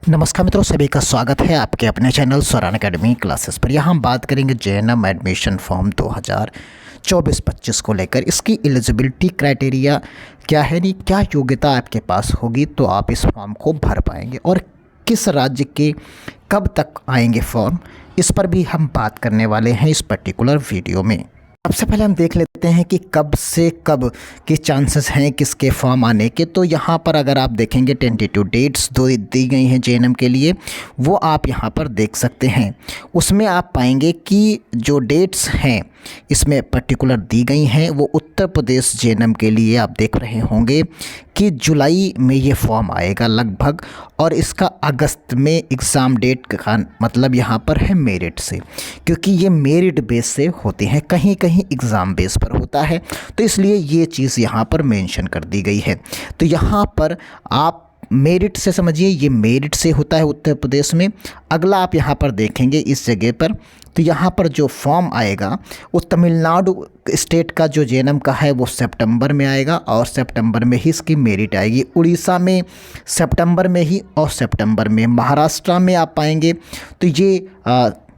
नमस्कार मित्रों, सभी का स्वागत है आपके अपने चैनल स्वरान एकेडमी क्लासेस पर। यहाँ हम बात करेंगे जेएनएम एडमिशन फॉर्म 2024-25 को लेकर। इसकी एलिजिबिलिटी क्राइटेरिया क्या है, नहीं क्या योग्यता आपके पास होगी तो आप इस फॉर्म को भर पाएंगे, और किस राज्य के कब तक आएंगे फॉर्म, इस पर भी हम बात करने वाले हैं इस पर्टिकुलर वीडियो में। सबसे पहले हम देख लेते हैं कि कब से कब के चांसेस हैं किसके फॉर्म आने के। तो यहाँ पर अगर आप देखेंगे टेंटेटिव डेट्स दो दी गई हैं जेएनएम के लिए, वो आप यहाँ पर देख सकते हैं। उसमें आप पाएंगे कि जो डेट्स हैं इसमें पर्टिकुलर दी गई हैं, वो उत्तर प्रदेश जेएनएम के लिए आप देख रहे होंगे कि जुलाई में ये फॉर्म आएगा लगभग, और इसका अगस्त में एग्ज़ाम डेट का मतलब यहाँ पर है मेरिट से, क्योंकि ये मेरिट बेस से होते हैं, कहीं कहीं एग्ज़ाम बेस पर होता है, तो इसलिए ये चीज़ यहाँ पर मेंशन कर दी गई है। तो यहाँ पर आप मेरिट से समझिए, ये मेरिट से होता है उत्तर प्रदेश में। अगला आप यहाँ पर देखेंगे इस जगह पर, तो यहाँ पर जो फॉर्म आएगा वो तमिलनाडु स्टेट का जो जेएनएम का है वो सितंबर में आएगा, और सितंबर में ही इसकी मेरिट आएगी। उड़ीसा में सितंबर में ही, और सितंबर में महाराष्ट्र में आप पाएंगे तो ये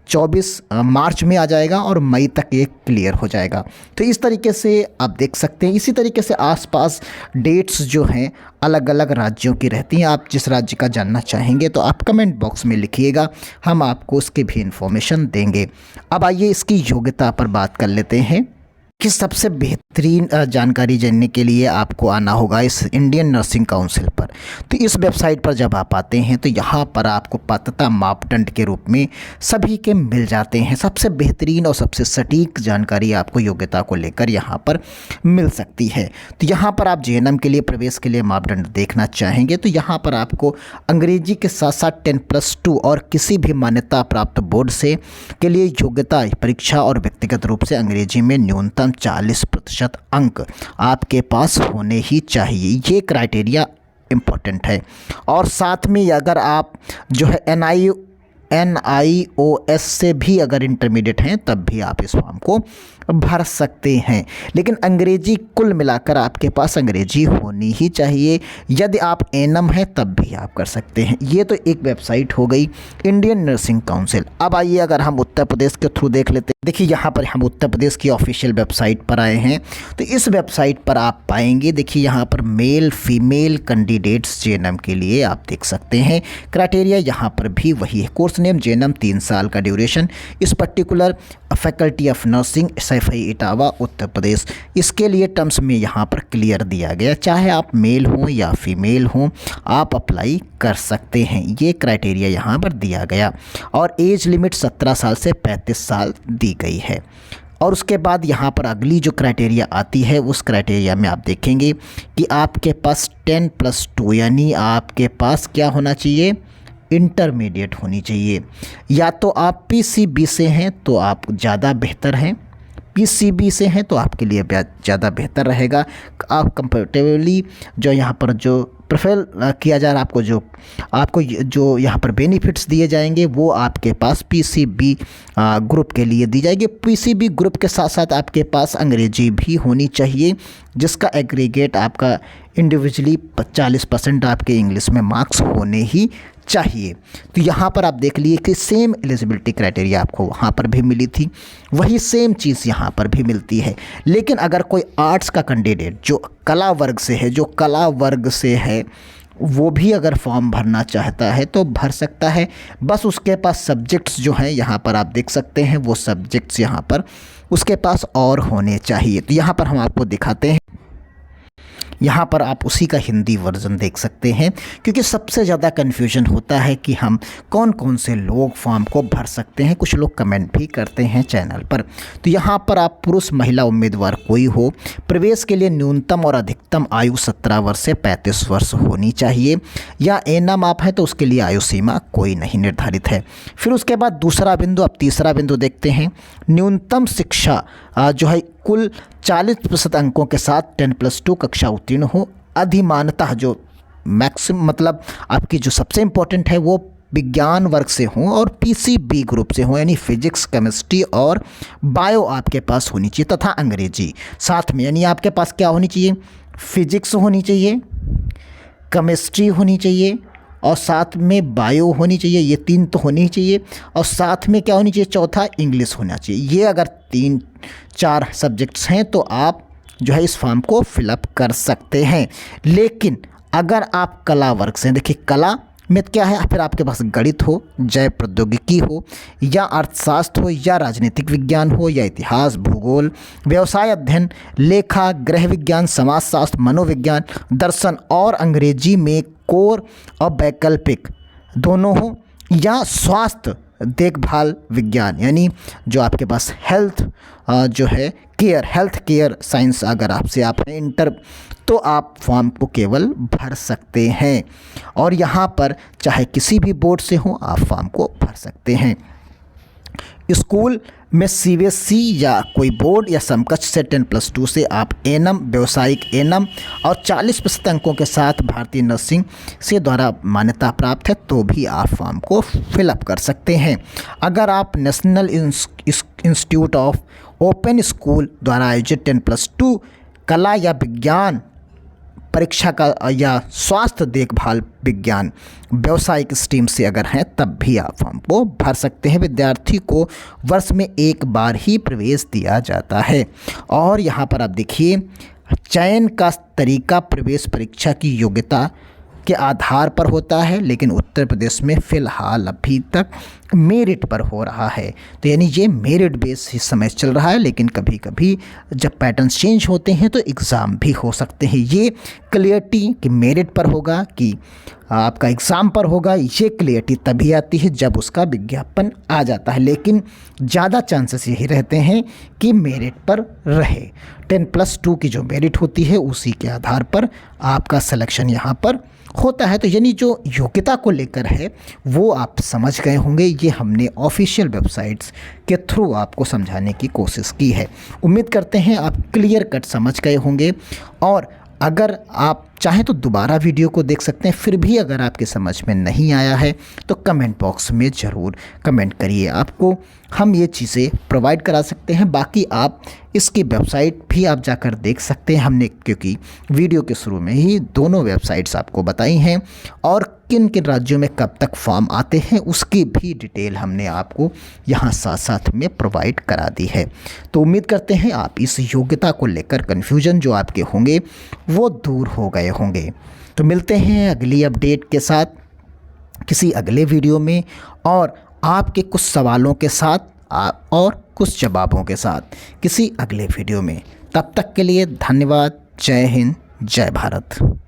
24 मार्च में आ जाएगा, और मई तक ये क्लियर हो जाएगा। तो इस तरीके से आप देख सकते हैं। इसी तरीके से आसपास डेट्स जो हैं अलग अलग राज्यों की रहती हैं। आप जिस राज्य का जानना चाहेंगे तो आप कमेंट बॉक्स में लिखिएगा, हम आपको उसकी भी इन्फॉर्मेशन देंगे। अब आइए इसकी योग्यता पर बात कर लेते हैं कि सबसे बेहतरीन जानकारी जानने के लिए आपको आना होगा इस इंडियन नर्सिंग काउंसिल पर। तो इस वेबसाइट पर जब आप आते हैं तो यहाँ पर आपको पात्रता मापदंड के रूप में सभी के मिल जाते हैं। सबसे बेहतरीन और सबसे सटीक जानकारी आपको योग्यता को लेकर यहाँ पर मिल सकती है। तो यहाँ पर आप जेएनएम के लिए प्रवेश के लिए मापदंड देखना चाहेंगे तो यहाँ पर आपको अंग्रेजी के साथ साथ 10+2 और किसी भी मान्यता प्राप्त बोर्ड से के लिए योग्यता परीक्षा और व्यक्तिगत रूप से अंग्रेजी में न्यूनतम 40% अंक आपके पास होने ही चाहिए। ये क्राइटेरिया इम्पोर्टेंट है। और साथ में अगर आप जो है NIOS से भी अगर इंटरमीडिएट हैं तब भी आप इस फॉर्म को भर सकते हैं, लेकिन अंग्रेजी कुल मिलाकर आपके पास अंग्रेजी होनी ही चाहिए। यदि आप एनएम हैं तब भी आप कर सकते हैं। ये तो एक वेबसाइट हो गई इंडियन नर्सिंग काउंसिल। अब आइए अगर हम उत्तर प्रदेश के थ्रू देख लेते हैं। देखिए यहाँ पर हम उत्तर प्रदेश की ऑफिशियल वेबसाइट पर आए हैं, तो इस वेबसाइट पर आप पाएंगे, देखिए यहाँ पर मेल फीमेल कैंडिडेट्स जेएनएम के लिए आप देख सकते हैं। क्राइटेरिया यहाँ पर भी वही है। कोर्स नेम जेएनएम 3 साल का ड्यूरेशन, इस particular faculty of nursing Saifai Etawah Uttar Pradesh. इसके लिए टर्म्स में यहाँ पर क्लियर दिया गया, चाहे आप मेल हों या फीमेल हों आप अप्लाई कर सकते हैं। ये क्राइटेरिया यहाँ पर दिया गया, और एज लिमिट 17 साल से 35 साल दी गई है। और उसके बाद यहाँ पर अगली जो क्राइटेरिया आती है उस क्राइटेरिया में आप देखेंगे कि आपके पास 10+2 यानी आपके पास क्या होना चाहिए, इंटरमीडिएट होनी चाहिए। या तो आप पीसीबी से हैं तो आप ज़्यादा बेहतर हैं, पीसीबी से हैं तो आपके लिए ज़्यादा बेहतर रहेगा। आप कंफर्टेबली जो यहाँ पर जो प्रोफाइल किया जा रहा है, आपको जो यहाँ पर बेनिफिट्स दिए जाएंगे वो आपके पास पीसीबी ग्रुप के लिए दी जाएगी। पीसीबी ग्रुप के साथ साथ आपके पास अंग्रेजी भी होनी चाहिए, जिसका एग्रीगेट आपका इंडिविजुअली 40% आपके इंग्लिश में मार्क्स होने ही चाहिए। तो यहाँ पर आप देख लिए कि सेम एलिजिबिलिटी क्राइटेरिया आपको वहाँ पर भी मिली थी, वही सेम चीज़ यहाँ पर भी मिलती है। लेकिन अगर कोई आर्ट्स का कैंडिडेट जो कला वर्ग से है वो भी अगर फॉर्म भरना चाहता है तो भर सकता है। बस उसके पास सब्जेक्ट्स जो हैं यहाँ पर आप देख सकते हैं, वो सब्जेक्ट्स यहाँ पर उसके पास और होने चाहिए। तो यहाँ पर हम आपको दिखाते हैं, यहाँ पर आप उसी का हिंदी वर्जन देख सकते हैं, क्योंकि सबसे ज़्यादा कन्फ्यूजन होता है कि हम कौन कौन से लोग फॉर्म को भर सकते हैं। कुछ लोग कमेंट भी करते हैं चैनल पर। तो यहाँ पर आप पुरुष महिला उम्मीदवार कोई हो, प्रवेश के लिए न्यूनतम और अधिकतम आयु 17 वर्ष से 35 वर्ष होनी चाहिए, या एनएम आप है तो उसके लिए आयु सीमा कोई नहीं निर्धारित है। फिर उसके बाद दूसरा बिंदु, अब तीसरा बिंदु देखते हैं। न्यूनतम शिक्षा जो है कुल 40% अंकों के साथ 10+2 कक्षा उत्तीर्ण हो। अधिमानतः जो मैक्सिमम मतलब आपकी जो सबसे इम्पोर्टेंट है वो विज्ञान वर्ग से हों और पीसीबी ग्रुप से हों, यानी फिजिक्स केमिस्ट्री और बायो आपके पास होनी चाहिए, तथा अंग्रेजी साथ में। यानी आपके पास क्या होनी चाहिए, फिजिक्स होनी चाहिए, केमिस्ट्री होनी चाहिए और साथ में बायो होनी चाहिए, ये 3 तो होनी ही चाहिए, और साथ में क्या होनी चाहिए, चौथा इंग्लिश होना चाहिए। ये अगर 3-4 सब्जेक्ट्स हैं तो आप जो है इस फॉर्म को फिलअप कर सकते हैं। लेकिन अगर आप कला वर्ग से, देखिए कला में क्या है, फिर आपके पास गणित हो, जैव प्रौद्योगिकी हो, या अर्थशास्त्र हो, या राजनीतिक विज्ञान हो, या इतिहास, भूगोल, व्यवसाय अध्ययन, लेखा, गृह विज्ञान, समाजशास्त्र, मनोविज्ञान, दर्शन और अंग्रेजी में कोर और वैकल्पिक दोनों हो, या स्वास्थ्य देखभाल विज्ञान, यानी जो आपके पास हेल्थ जो है केयर, हेल्थ केयर साइंस अगर आपसे आप हैं इंटर, तो आप फॉर्म को केवल भर सकते हैं। और यहाँ पर चाहे किसी भी बोर्ड से हो आप फॉर्म को भर सकते हैं। स्कूल में CBSE या कोई बोर्ड या समकक्ष से 10+2 से आप एनम, व्यावसायिक एनम और 40% अंकों के साथ भारतीय नर्सिंग से द्वारा मान्यता प्राप्त है तो भी आप फॉर्म को फिलअप कर सकते हैं। अगर आप national institute of open school द्वारा आयोजित 10+2 कला या विज्ञान परीक्षा का या स्वास्थ्य देखभाल विज्ञान व्यावसायिक स्ट्रीम से अगर हैं तब भी आप फॉर्म को भर सकते हैं। विद्यार्थी को वर्ष में एक बार ही प्रवेश दिया जाता है। और यहाँ पर आप देखिए चयन का तरीका प्रवेश परीक्षा की योग्यता के आधार पर होता है, लेकिन उत्तर प्रदेश में फ़िलहाल अभी तक मेरिट पर हो रहा है। तो यानी ये मेरिट बेस इस समय चल रहा है, लेकिन कभी कभी जब पैटर्न्स चेंज होते हैं तो एग्ज़ाम भी हो सकते हैं। ये क्लियरिटी कि मेरिट पर होगा कि आपका एग्ज़ाम पर होगा, ये क्लियरिटी तभी आती है जब उसका विज्ञापन आ जाता है, लेकिन ज़्यादा चांसेस यही रहते हैं कि मेरिट पर रहे। 10+2 की जो मेरिट होती है उसी के आधार पर आपका सिलेक्शन यहाँ पर होता है। तो यानी जो योग्यता को लेकर है वो आप समझ गए होंगे। ये हमने ऑफिशियल वेबसाइट्स के थ्रू आपको समझाने की कोशिश की है। उम्मीद करते हैं आप क्लियर कट समझ गए होंगे। और अगर आप चाहें तो दोबारा वीडियो को देख सकते हैं। फिर भी अगर आपके समझ में नहीं आया है तो कमेंट बॉक्स में ज़रूर कमेंट करिए, आपको हम ये चीज़ें प्रोवाइड करा सकते हैं। बाकी आप इसकी वेबसाइट भी आप जाकर देख सकते हैं, हमने क्योंकि वीडियो के शुरू में ही दोनों वेबसाइट्स आपको बताई हैं, और किन किन राज्यों में कब तक फॉर्म आते हैं उसकी भी डिटेल हमने आपको यहाँ साथ साथ में प्रोवाइड करा दी है। तो उम्मीद करते हैं आप इस योग्यता को लेकर कन्फ्यूजन जो आपके होंगे वो दूर हो गए होंगे। तो मिलते हैं अगली अपडेट के साथ किसी अगले वीडियो में, और आपके कुछ सवालों के साथ और कुछ जवाबों के साथ किसी अगले वीडियो में। तब तक के लिए धन्यवाद। जय हिंद, जय भारत।